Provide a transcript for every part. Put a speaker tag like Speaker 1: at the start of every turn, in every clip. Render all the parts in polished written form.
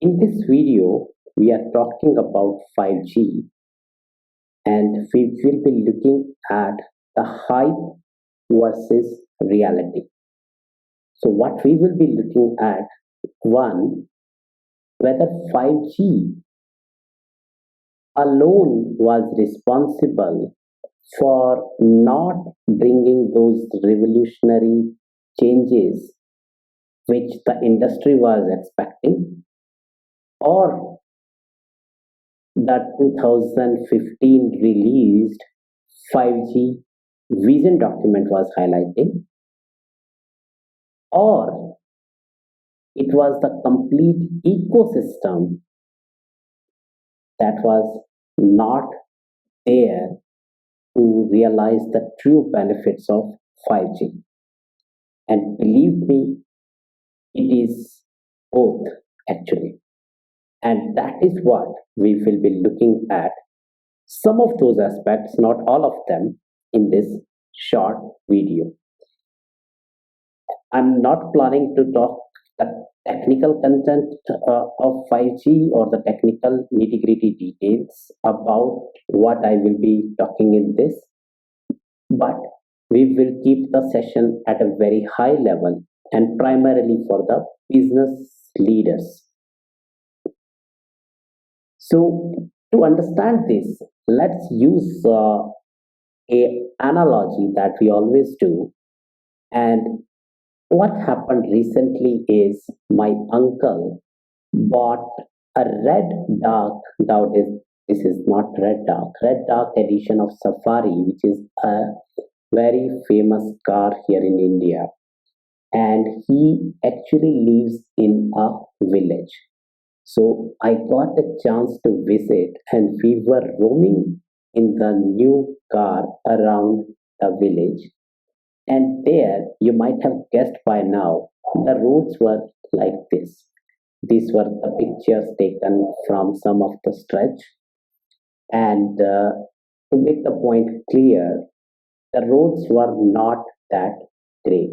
Speaker 1: In this video, we are talking about 5G and we will be looking at the hype versus reality. So, what we will be looking at one, whether 5G alone was responsible for not bringing those revolutionary changes which the industry was expecting, or the 2015 released 5G vision document was highlighting, or it was the complete ecosystem that was not there to realize the true benefits of 5G. And believe me, it is both actually. And that is what we will be looking at some of those aspects, not all of them, in this short video. I'm not planning to talk the technical content of 5G or the technical nitty-gritty details about what I will be talking in this, but we will keep the session at a very high level and primarily for the business leaders. So to understand this, let's use a analogy that we always do. And what happened recently is my uncle bought a red dark, nowadays this is not red dark edition of Safari, which is a very famous car here in India. And he actually lives in a village. So I got a chance to visit, and we were roaming in the new car around the village. And there, you might have guessed by now, the roads were like this. These were the pictures taken from some of the stretch. And to make the point clear, the roads were not that great.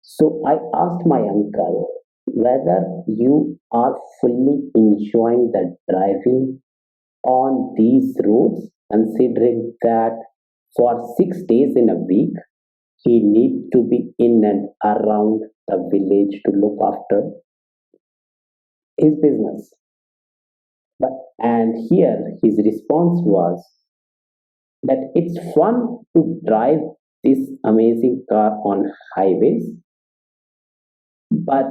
Speaker 1: So I asked my uncle whether you are fully enjoying the driving on these roads, considering that for 6 days in a week, he needs to be in and around the village to look after his business. But and here his response was that it's fun to drive this amazing car on highways, but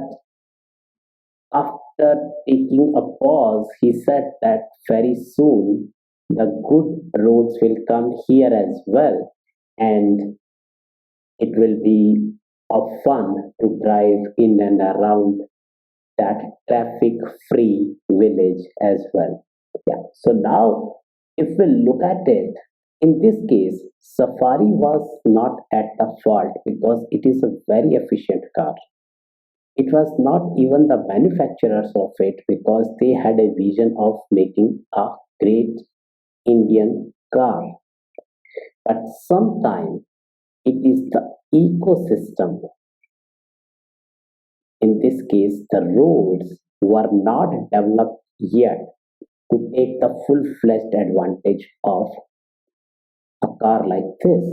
Speaker 1: after taking a pause, he said that very soon the good roads will come here as well, and it will be of fun to drive in and around that traffic free village as well. Yeah. So now, if we look at it, in this case, Safari was not at the fault because it is a very efficient car. It was not even the manufacturers of it because they had a vision of making a great Indian car. But sometimes it is the ecosystem. In this case, the roads were not developed yet to take the full-fledged advantage of a car like this.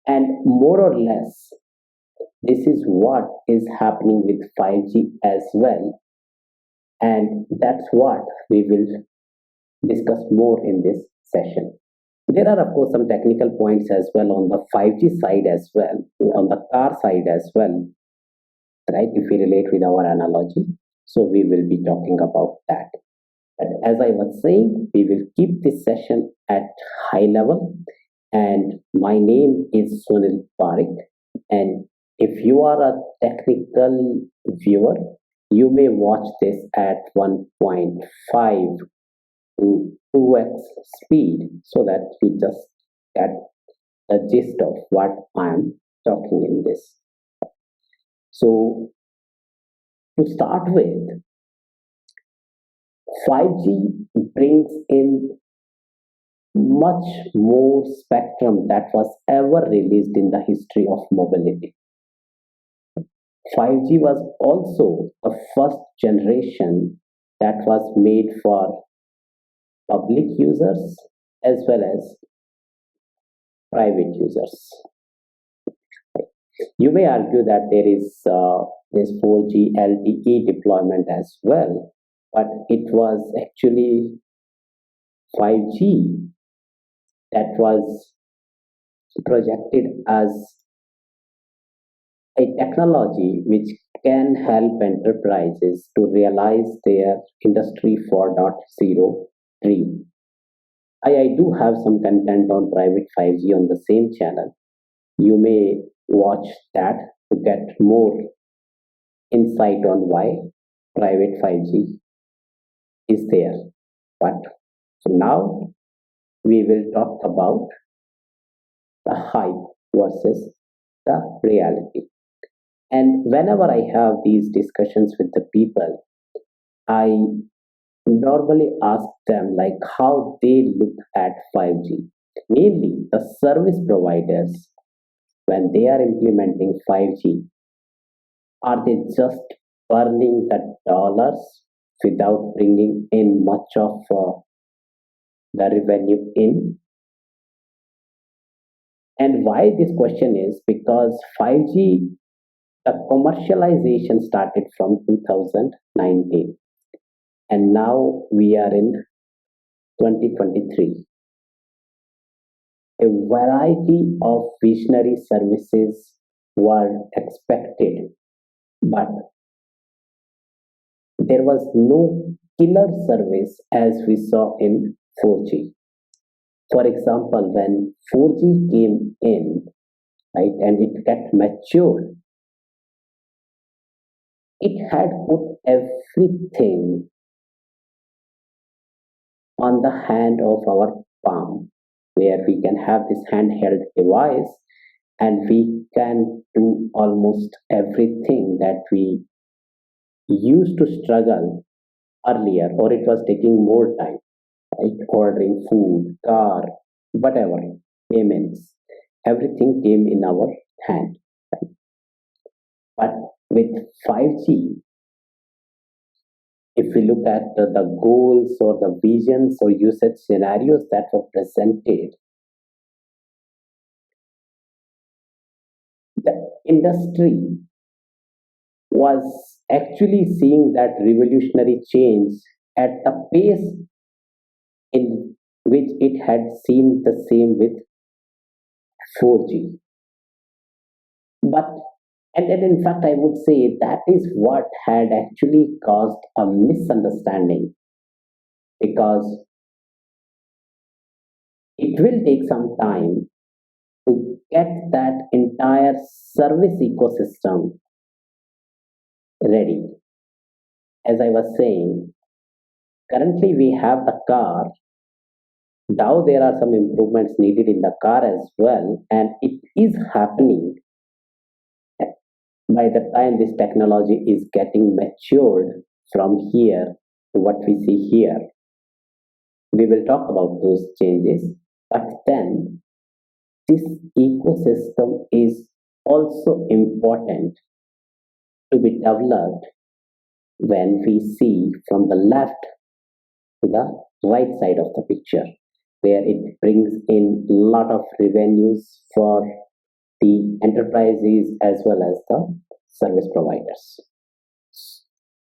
Speaker 1: And more or less, this is what is happening with 5G as well. And that's what we will discuss more in this session. There are, of course, some technical points as well on the 5G side as well, on the car side as well, right? If we relate with our analogy. So we will be talking about that. But as I was saying, we will keep this session at high level. And my name is Sunil Pareek. And if you are a technical viewer, you may watch this at 1.5 to 2x speed so that you just get the gist of what I am talking in this. So to start with, 5G brings in much more spectrum that was ever released in the history of mobility. 5G was also the first generation that was made for public users as well as private users. You may argue that there is this 4G LTE deployment as well, but it was actually 5G that was projected as a technology which can help enterprises to realize their Industry 4.0 dream. I do have some content on private 5G on the same channel. You may watch that to get more insight on why private 5G is there. But for now, we will talk about the hype versus the reality. And whenever I have these discussions with the people, I normally ask them like how they look at 5G. Mainly the service providers, when they are implementing 5G, are they just burning the dollars without bringing in much of the revenue in? And why this question is because 5G, the commercialization started from 2019 and now we are in 2023. A variety of visionary services were expected, but there was no killer service as we saw in 4G. For example, when 4G came in, right, and it got matured, it had put everything on the hand of our palm, where we can have this handheld device and we can do almost everything that we used to struggle earlier, or it was taking more time, right? Ordering food, car, whatever, payments, everything came in our hand. Right? But with 5G, if we look at the goals or the visions or usage scenarios that were presented, the industry was actually seeing that revolutionary change at the pace in which it had seen the same with 4G. But and in fact, I would say that is what had actually caused a misunderstanding because it will take some time to get that entire service ecosystem ready. As I was saying, currently we have the car. Now there are some improvements needed in the car as well, and it is happening by the time this technology is getting matured from here to what we see here. We will talk about those changes, but then this ecosystem is also important to be developed when we see from the left to the right side of the picture, where it brings in a lot of revenues for the enterprises as well as the service providers.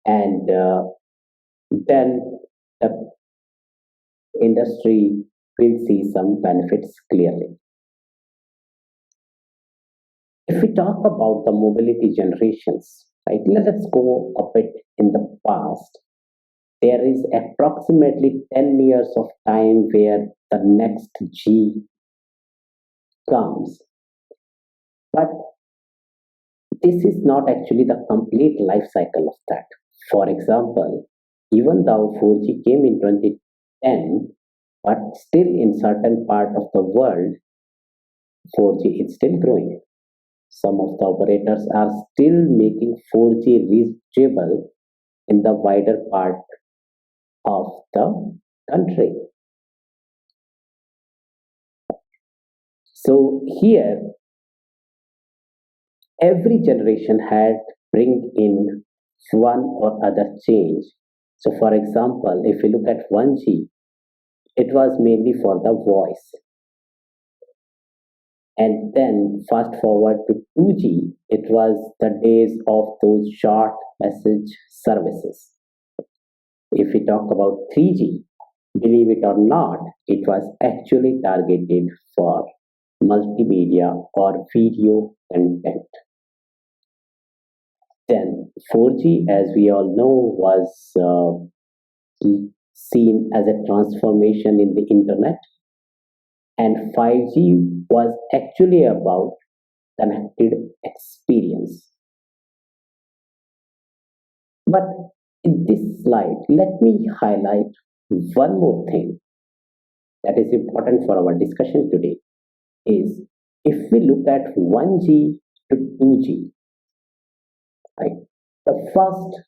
Speaker 1: And then the industry will see some benefits clearly. If we talk about the mobility generations, right, let's go a bit in the past. There is approximately 10 years of time where the next G comes. But this is not actually the complete life cycle of that. For example, even though 4G came in 2010, but still in certain part of the world, 4G is still growing. Some of the operators are still making 4G reachable in the wider part of the country. So here, every generation had bring in one or other change. So, for example, if you look at 1G, it was mainly for the voice. And then fast forward to 2G, it was the days of those short message services. If we talk about 3G, believe it or not, it was actually targeted for multimedia or video content. Then 4G, as we all know, was seen as a transformation in the internet, and 5G was actually about connected experience. But in this slide, let me highlight one more thing that is important for our discussion today is if we look at 1G to 2G, right? The first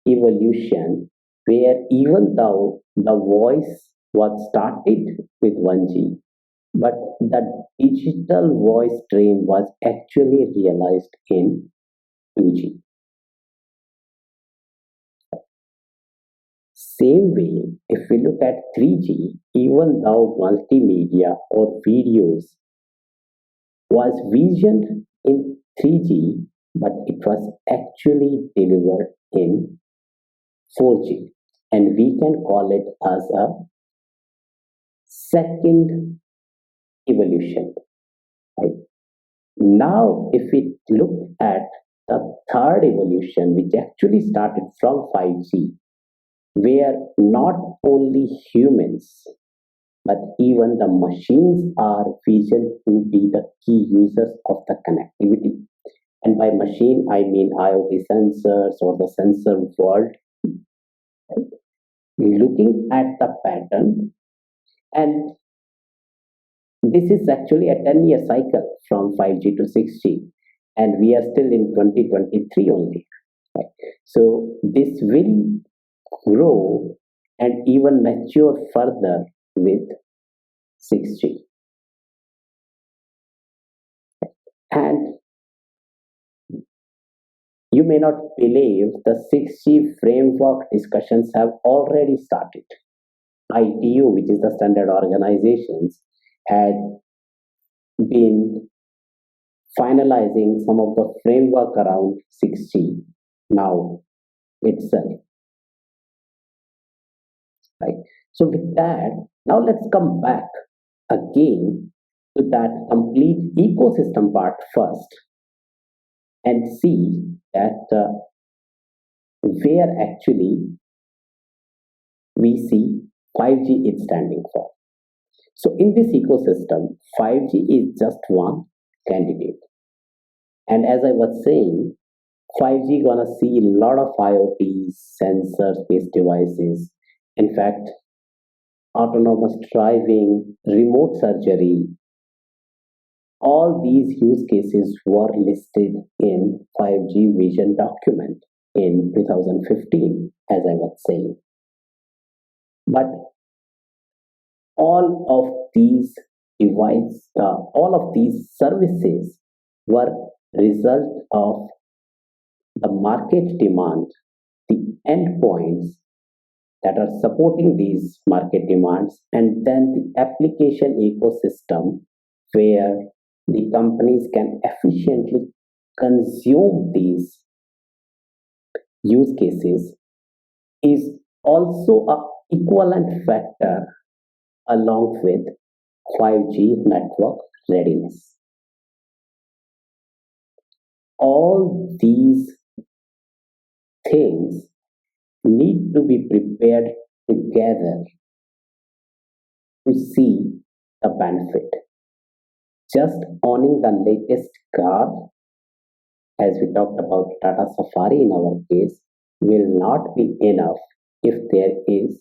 Speaker 1: evolution where even though the voice was started with 1G, but the digital voice stream was actually realized in 2G. Same way, if we look at 3G, even though multimedia or videos was visioned in 3G, but it was actually delivered in 4G. And we can call it as a second evolution. Right? Now, if we look at the third evolution, which actually started from 5G, where not only humans but even the machines are visioned to be the key users of the connectivity. And by machine, I mean IoT sensors or the sensor world. Right? Looking at the pattern, and this is actually a 10-year cycle from 5G to 6G, and we are still in 2023 only. Right? So this will grow and even mature further with 6G. And you may not believe the 6G framework discussions have already started. ITU, which is the standard organizations, had been finalizing some of the framework around 6G now itself. Right. So with that, now let's come back again to that complete ecosystem part first and see that where actually we see 5G is standing for. So in this ecosystem, 5G is just one candidate. And as I was saying, 5G gonna see a lot of IoT sensors-based devices. In fact, autonomous driving, remote surgery, all these use cases were listed in 5G vision document in 2015, as I was saying. But all of these all of these services were result of the market demand, the endpoints that are supporting these market demands, and then the application ecosystem where the companies can efficiently consume these use cases is also a equivalent factor along with 5G network readiness. All these things need to be prepared together to see the benefit. Just owning the latest car, as we talked about Tata Safari in our case, will not be enough if there is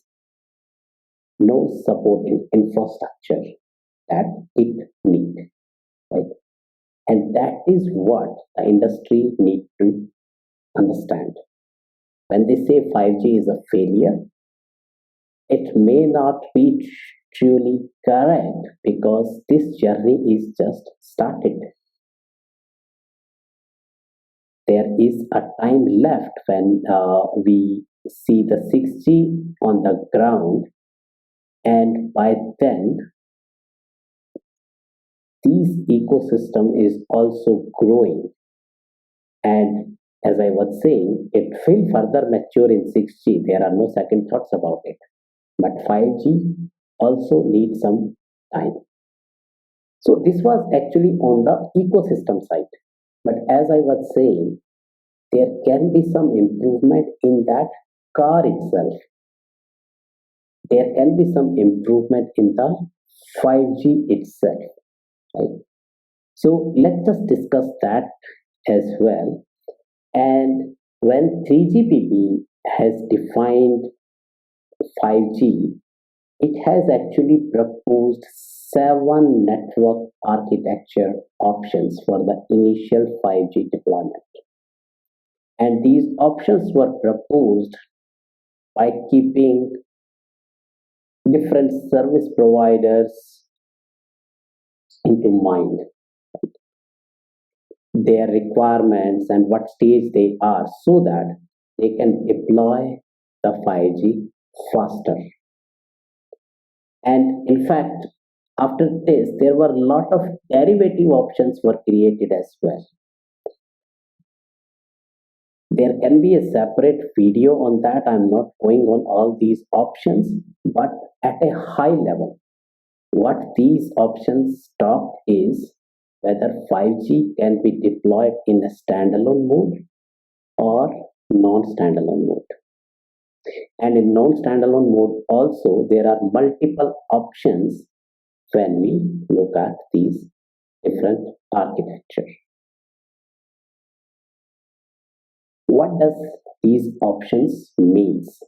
Speaker 1: no supporting infrastructure that it needs. Right? And that is what the industry needs to understand. When they say 5G is a failure, it may not be truly correct because this journey is just started. there is a time left when we see the 6G on the ground, and by then this ecosystem is also growing. And as I was saying, it will further mature in 6G. There are no second thoughts about it. But 5G also needs some time. So this was actually on the ecosystem side. But as I was saying, there can be some improvement in that car itself. There can be some improvement in the 5G itself, right? So let's just discuss that as well. And when 3GPP has defined 5G, it has actually proposed seven network architecture options for the initial 5G deployment. And these options were proposed by keeping different service providers into mind, their requirements and what stage they are, so that they can deploy the 5G faster. And in fact, after this, there were a lot of derivative options were created as well. There can be a separate video on that. I'm not going on all these options, but at a high level, what these options talk is whether 5G can be deployed in a standalone mode or non-standalone mode. And in non-standalone mode also, there are multiple options when we look at these different architecture. What does these options means?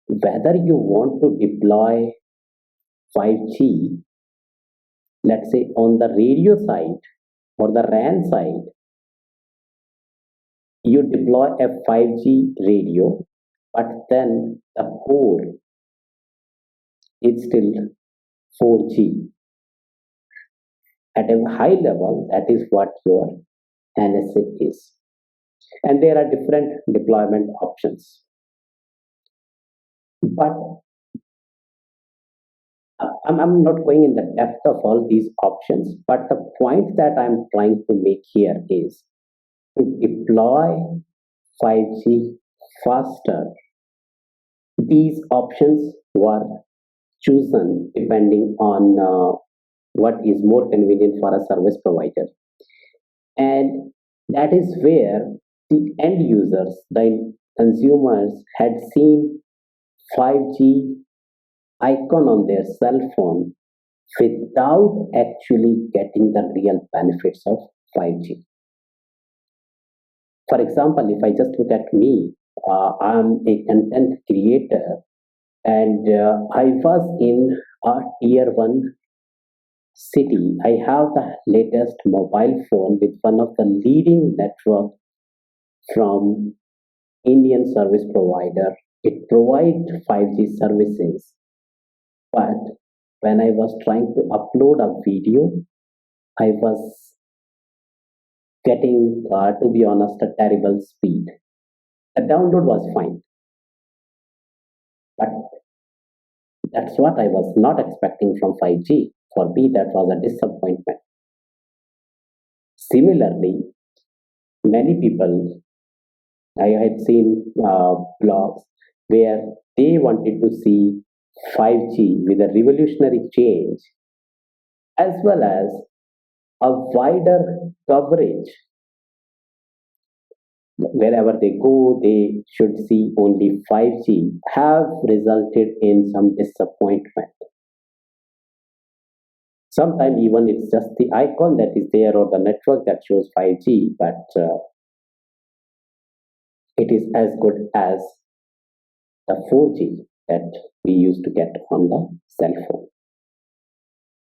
Speaker 1: Whether you want to deploy 5G, let's say on the radio side or the RAN side, you deploy a 5G radio, but then the core is still 4G. At a high level, that is what your NSA is. And there are different deployment options. But I'm not going in the depth of all these options, but the point that I'm trying to make here is to deploy 5G faster. These options were chosen depending on what is more convenient for a service provider. And that is where the end users, the consumers, had seen 5G icon on their cell phone without actually getting the real benefits of 5G. For example, if I just look at me, I'm a content creator, and I was in a tier 1 city. I have the latest mobile phone with one of the leading network from Indian service provider. It provides 5G services, but when I was trying to upload a video, I was getting, to be honest, a terrible speed. The download was fine, but that's what I was not expecting from 5G. For me, that was a disappointment. Similarly, many people, I had seen blogs where they wanted to see 5G with a revolutionary change, as well as a wider coverage. Wherever they go, they should see only 5G, have resulted in some disappointment. Sometimes even it's just the icon that is there or the network that shows 5G, but it is as good as the 4G that we used to get on the cell phone.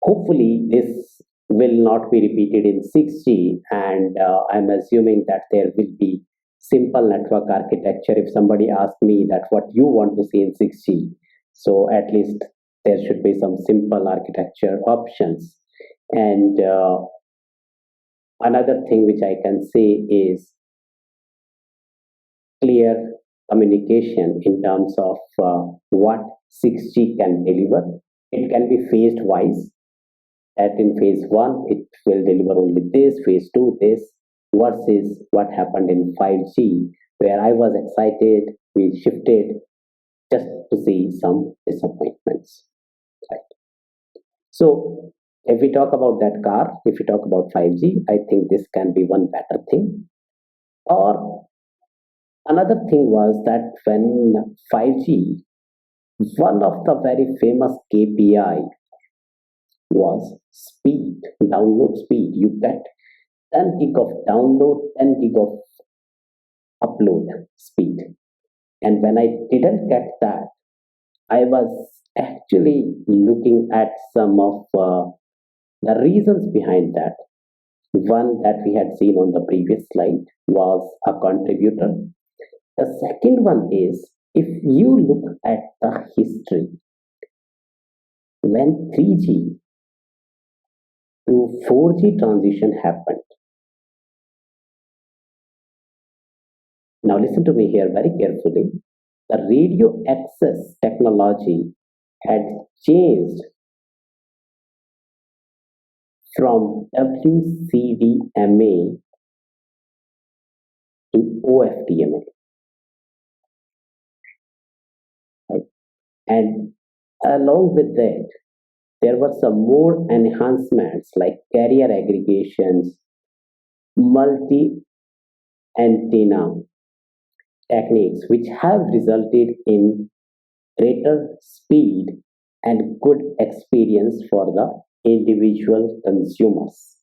Speaker 1: Hopefully, this will not be repeated in 6G, and I'm assuming that there will be simple network architecture. If somebody asks me that what you want to see in 6G, so at least there should be some simple architecture options. And Another thing which I can say is clear communication in terms of what 6G can deliver. It can be phased wise, that in phase 1 it will deliver only this, phase 2 this, versus what happened in 5G, where I was excited, we shifted just to see some disappointments. Right. So if we talk about that car, if we talk about 5G, I think this can be one better thing. Or another thing was that when 5G, one of the very famous KPI was speed, download speed. You get 10 gig of download, 10 gig of upload speed. And when I didn't get that, I was actually looking at some of the reasons behind that. One that we had seen on the previous slide was a contributor. The second one is if you look at the history, when 3G to 4G transition happened. Now listen to me here very carefully. The radio access technology had changed from WCDMA to OFDMA. Right? And along with that, there were some more enhancements like carrier aggregations, multi antenna techniques, which have resulted in greater speed and good experience for the individual consumers.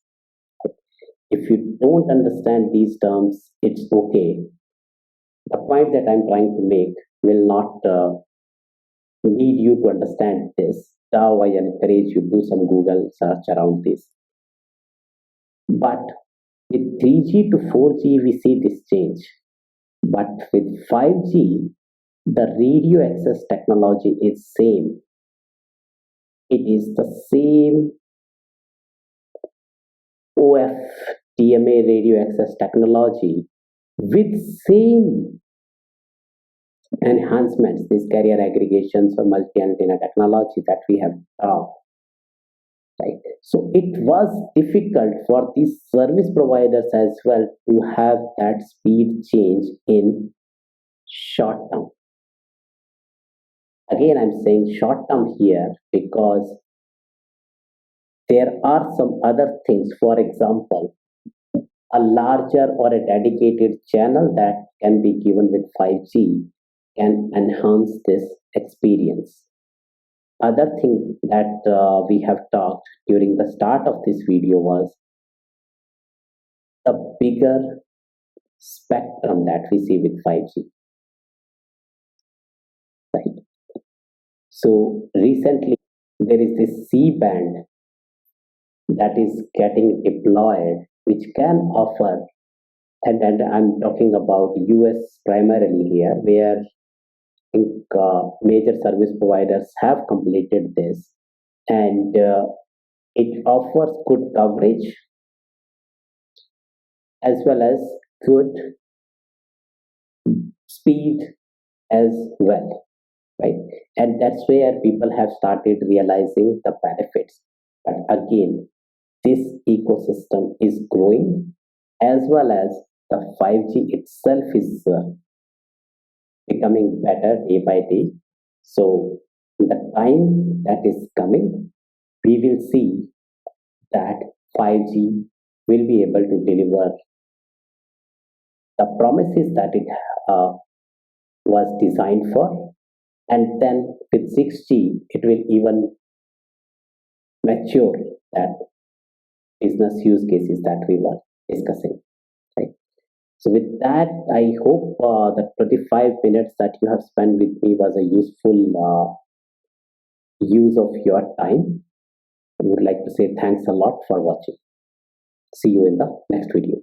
Speaker 1: If you don't understand these terms, it's okay. The point that I'm trying to make will not need you to understand this. Now I encourage you to do some Google search around this. But with 3G to 4G, we see this change. But with 5G, the radio access technology is same. It is the same OFDMA radio access technology with same enhancements, these carrier aggregations or multi-antenna technology that we have talked. Right. So it was difficult for these service providers as well to have that speed change in short term. Again, I'm saying short term here because there are some other things. For example, a larger or a dedicated channel that can be given with 5G can enhance this experience. Other thing that we have talked during the start of this video was the bigger spectrum that we see with 5G. Right. So recently there is this C band that is getting deployed, which can offer, and I'm talking about US primarily here, where I think major service providers have completed this, and it offers good coverage as well as good speed as well, right? And that's where people have started realizing the benefits. But again, this ecosystem is growing as well as the 5G itself is becoming better day by day. So in the time that is coming, we will see that 5G will be able to deliver the promises that it was designed for. And then with 6G, it will even mature that business use cases that we were discussing. Right? So with that, I hope the 25 minutes that you have spent with me was a useful use of your time. I would like to say thanks a lot for watching. See you in the next video.